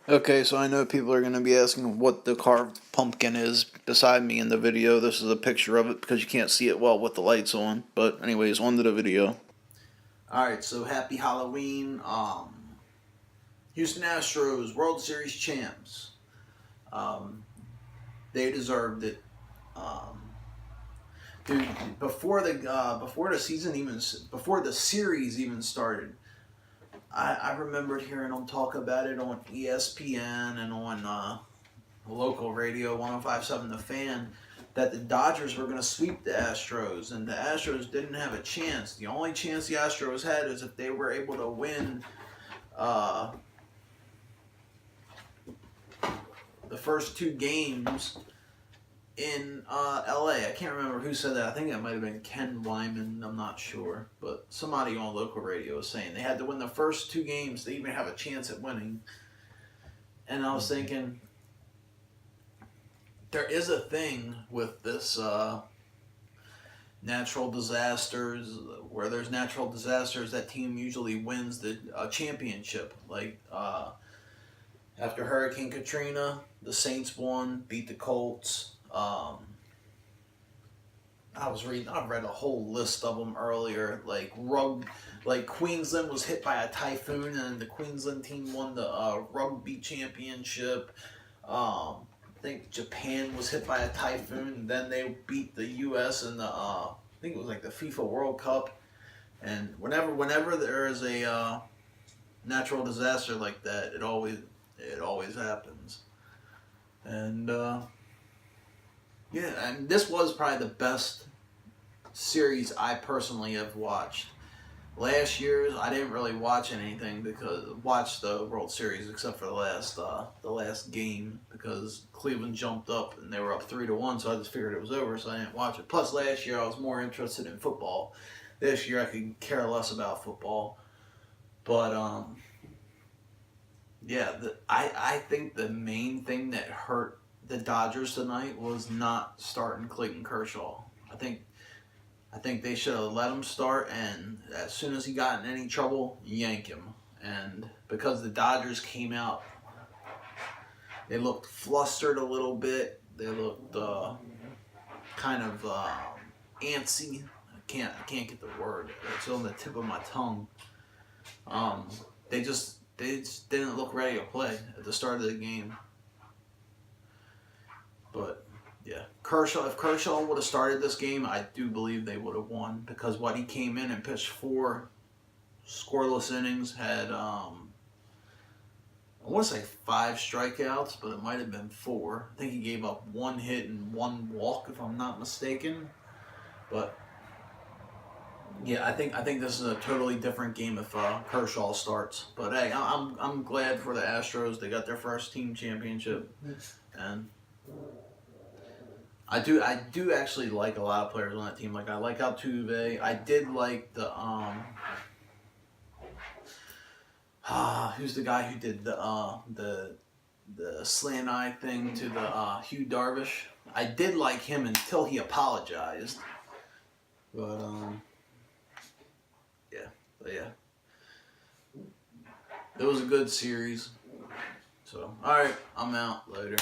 Okay, so I know people are going to be asking what the carved pumpkin is beside me in the video. This is a picture of it because you can't see it well with the lights on. But anyways, on to the video. Alright, so happy Halloween. Houston Astros, World Series champs. Um, they deserved it. Um, Dude, before the season even before the series even started, I remembered hearing them talk about it on ESPN and on local radio 105.7 The Fan that the Dodgers were going to sweep the Astros, and the Astros didn't have a chance. The only chance the Astros had is if they were able to win the first two games in LA. I can't remember who said that. I think that might have been Ken Wyman. I'm not sure. But somebody on local radio was saying they had to win the first two games to even have a chance at winning. And I was thinking, there is a thing with this natural disasters. Where there's natural disasters, that team usually wins the championship. Like after Hurricane Katrina, the Saints won, beat the Colts. I read a whole list of them earlier. Like Queensland was hit by a typhoon, and the Queensland team won the rugby championship. I think Japan was hit by a typhoon, and then they beat the U.S. in the I think it was like the FIFA World Cup. And whenever there is a natural disaster like that, it always happens. And yeah, and this was probably the best series I personally have watched. Last year's I didn't really watch the World Series except for the last game because Cleveland jumped up and they were up 3-1, so I just figured it was over, so I didn't watch it. Plus last year I was more interested in football. This year I could care less about football. But yeah, I think the main thing that hurt the Dodgers tonight was not starting Clayton Kershaw. I think they should have let him start, and as soon as he got in any trouble, yank him. And because the Dodgers came out, they looked flustered a little bit. They looked kind of antsy. I can't get the word. It's on the tip of my tongue. They just didn't look ready to play at the start of the game. But yeah, if Kershaw would have started this game, I do believe they would have won because he came in and pitched 4 scoreless innings, had I want to say 5 strikeouts, but it might have been 4. I think he gave up 1 hit and 1 walk, if I'm not mistaken. But yeah, I think this is a totally different game if Kershaw starts. But hey, I'm glad for the Astros. They got their first team championship, and I do actually like a lot of players on that team. Like I like Altuve. I did like the who's the guy who did the slant eye thing to the Hugh Darvish. I did like him until he apologized. But yeah, it was a good series. So all right, I'm out. Later.